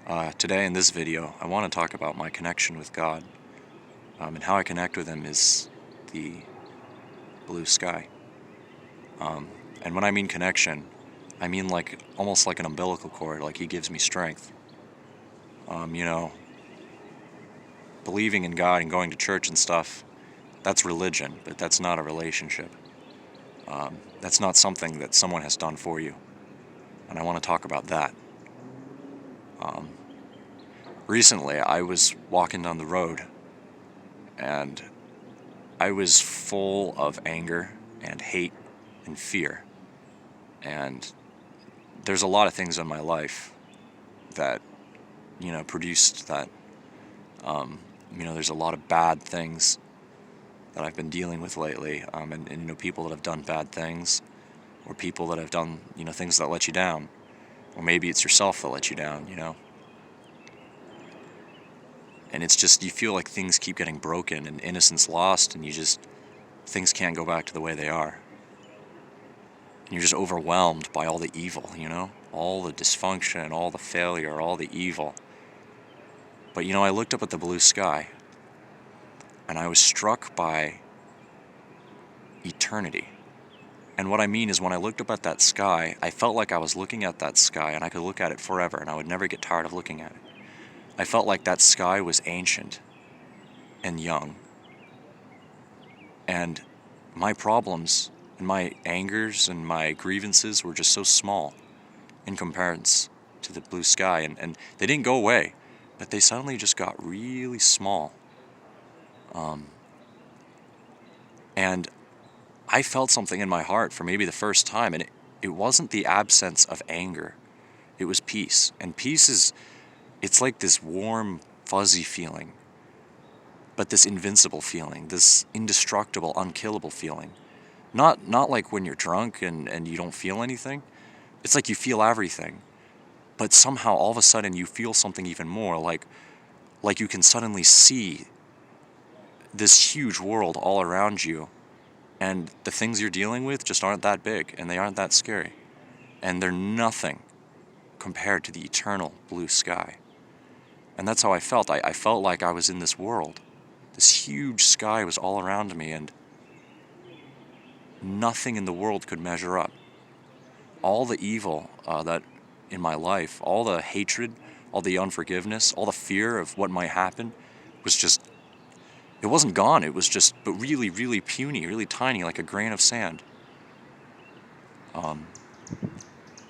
Today in this video, I want to talk about my connection with God, and how I connect with Him is the blue sky. And when I mean connection, I mean like almost like an umbilical cord, like He gives me strength. You know, believing in God and going to church and stuff, that's religion, but that's not a relationship. That's not something that someone has done for you, and I want to talk about that. Recently, I was walking down the road, and I was full of anger and hate and fear. And there's a lot of things in my life that, produced that. There's a lot of bad things that I've been dealing with lately, and people that have done bad things, or people that have done, things that let you down, or maybe it's yourself that let you down. And it's just, you feel like things keep getting broken and innocence lost, and things can't go back to the way they are. And you're just overwhelmed by all the evil, all the dysfunction, all the failure, all the evil. But I looked up at the blue sky, and I was struck by eternity. And what I mean is, when I looked up at that sky, I felt like I was looking at that sky, and I could look at it forever, and I would never get tired of looking at it. I felt like that sky was ancient and young. And my problems and my angers and my grievances were just so small in comparison to the blue sky. And they didn't go away, but they suddenly just got really small. And I felt something in my heart for maybe the first time, and it wasn't the absence of anger. It was peace. And peace it's like this warm, fuzzy feeling, but this invincible feeling, this indestructible, unkillable feeling. Not like when you're drunk and you don't feel anything. It's like you feel everything, but somehow all of a sudden you feel something even more, like you can suddenly see this huge world all around you, and the things you're dealing with just aren't that big, and they aren't that scary, and they're nothing compared to the eternal blue sky. And that's how I felt. I felt like I was in this world. This huge sky was all around me, and nothing in the world could measure up. All the evil that in my life, all the hatred, all the unforgiveness, all the fear of what might happen was just, it wasn't gone. It was just, but really, really puny, really tiny, like a grain of sand. And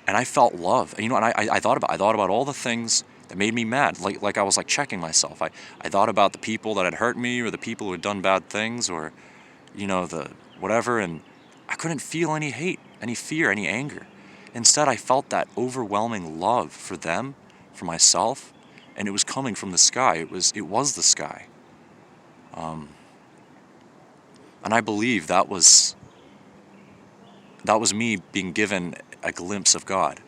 I felt love. And I thought about all the things that made me mad. Like I was like checking myself. I thought about the people that had hurt me, or the people who had done bad things, or the whatever, and I couldn't feel any hate, any fear, any anger. Instead, I felt that overwhelming love for them, for myself, and it was coming from the sky. It was the sky. And I believe that was me being given a glimpse of God.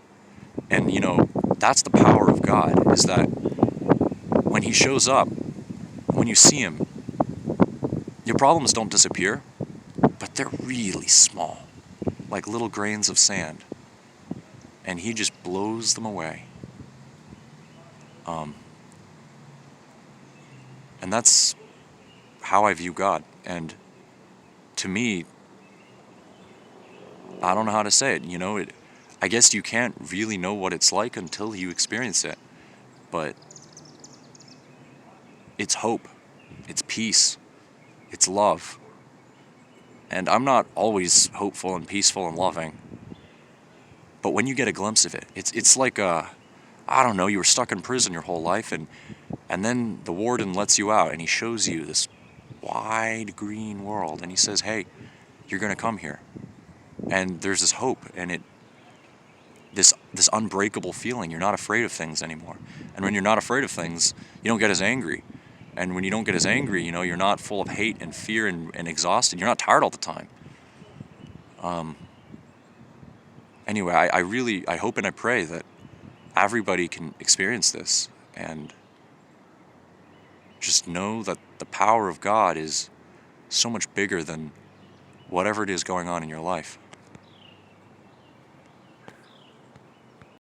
And that's the power of God, is that when He shows up, when you see Him, your problems don't disappear, but they're really small, like little grains of sand, and He just blows them away. And that's how I view God. And to me, I don't know how to say it. I guess you can't really know what it's like until you experience it. But it's hope, it's peace, it's love. And I'm not always hopeful and peaceful and loving. But when you get a glimpse of it, it's like I don't know, you were stuck in prison your whole life, and then the warden lets you out, and he shows you this wide green world, and he says, hey, you're going to come here. And there's this hope, and this unbreakable feeling. You're not afraid of things anymore. And when you're not afraid of things, you don't get as angry. And when you don't get as angry, you're not full of hate and fear and exhausted. You're not tired all the time. Anyway, I hope and I pray that everybody can experience this, and just know that the power of God is so much bigger than whatever it is going on in your life.